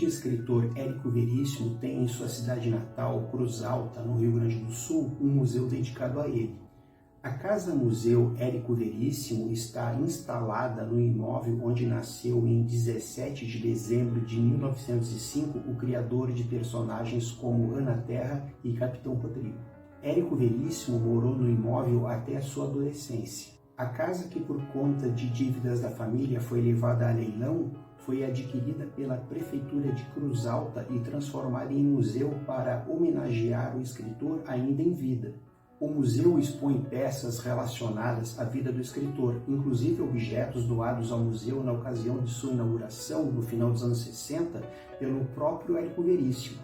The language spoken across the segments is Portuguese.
grande escritor Érico Veríssimo tem em sua cidade natal, Cruz Alta, no Rio Grande do Sul, um museu dedicado a ele. A Casa-Museu Érico Veríssimo está instalada no imóvel onde nasceu em 17 de dezembro de 1905 o criador de personagens como Ana Terra e Capitão Rodrigo. Érico Veríssimo morou no imóvel até a sua adolescência. A casa, que por conta de dívidas da família foi levada a leilão, foi adquirida pela Prefeitura de Cruz Alta e transformada em museu para homenagear o escritor ainda em vida. O museu expõe peças relacionadas à vida do escritor, inclusive objetos doados ao museu na ocasião de sua inauguração, no final dos anos 60, pelo próprio Érico Veríssimo.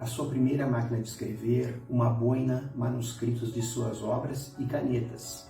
A sua primeira máquina de escrever, uma boina, manuscritos de suas obras e canetas.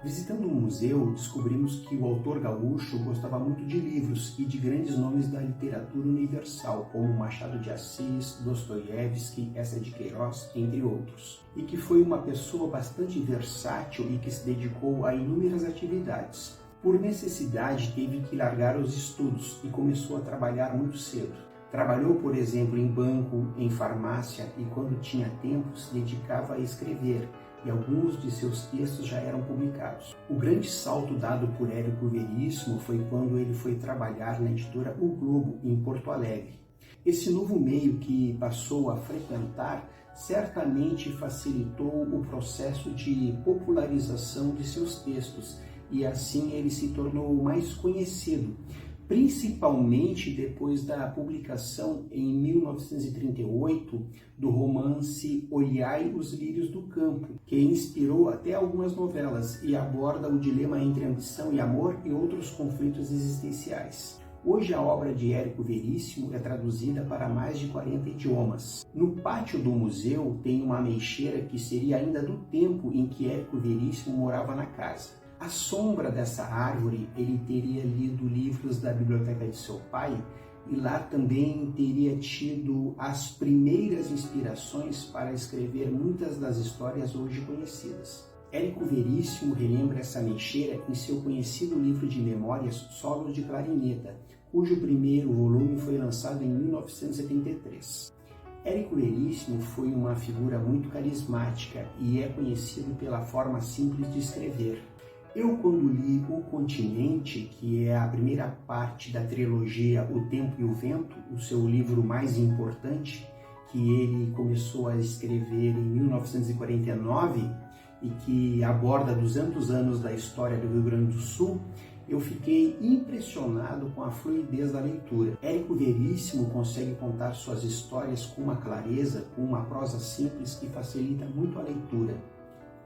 Visitando o museu, descobrimos que o autor gaúcho gostava muito de livros e de grandes nomes da literatura universal, como Machado de Assis, Dostoiévski, Eça de Queiroz, entre outros. E que foi uma pessoa bastante versátil e que se dedicou a inúmeras atividades. Por necessidade, teve que largar os estudos e começou a trabalhar muito cedo. Trabalhou, por exemplo, em banco, em farmácia e, quando tinha tempo, se dedicava a escrever, e alguns de seus textos já eram publicados. O grande salto dado por Érico Veríssimo foi quando ele foi trabalhar na editora O Globo, em Porto Alegre. Esse novo meio que passou a frequentar certamente facilitou o processo de popularização de seus textos, e assim ele se tornou mais conhecido, principalmente depois da publicação em 1938 do romance Olhai os Lírios do Campo, que inspirou até algumas novelas e aborda o dilema entre ambição e amor e outros conflitos existenciais. Hoje a obra de Érico Veríssimo é traduzida para mais de 40 idiomas. No pátio do museu tem uma ameixeira que seria ainda do tempo em que Érico Veríssimo morava na casa. À sombra dessa árvore, ele teria lido livros da biblioteca de seu pai e lá também teria tido as primeiras inspirações para escrever muitas das histórias hoje conhecidas. Érico Veríssimo relembra essa ameixeira em seu conhecido livro de memórias Solos de Clarineta, cujo primeiro volume foi lançado em 1973. Érico Veríssimo foi uma figura muito carismática e é conhecido pela forma simples de escrever. Eu, quando li O Continente, que é a primeira parte da trilogia O Tempo e o Vento, o seu livro mais importante, que ele começou a escrever em 1949 e que aborda 200 anos da história do Rio Grande do Sul, eu fiquei impressionado com a fluidez da leitura. Érico Veríssimo consegue contar suas histórias com uma clareza, com uma prosa simples que facilita muito a leitura.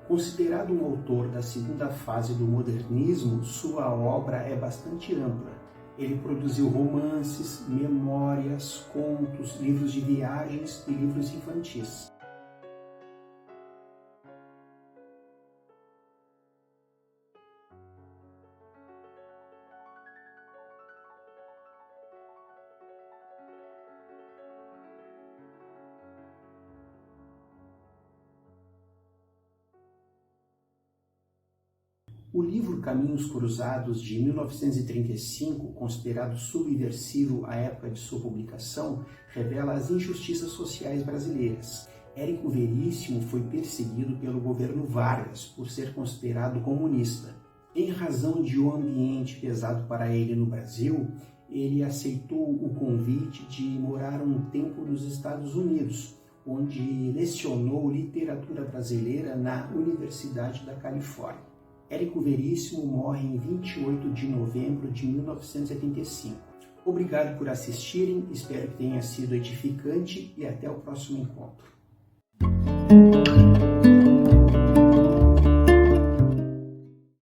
Considerado um autor da segunda fase do modernismo, sua obra é bastante ampla. Ele produziu romances, memórias, contos, livros de viagens e livros infantis. O livro Caminhos Cruzados, de 1935, considerado subversivo à época de sua publicação, revela as injustiças sociais brasileiras. Érico Veríssimo foi perseguido pelo governo Vargas por ser considerado comunista. Em razão de um ambiente pesado para ele no Brasil, ele aceitou o convite de morar um tempo nos Estados Unidos, onde lecionou literatura brasileira na Universidade da Califórnia. Érico Veríssimo morre em 28 de novembro de 1975. Obrigado por assistirem, espero que tenha sido edificante e até o próximo encontro.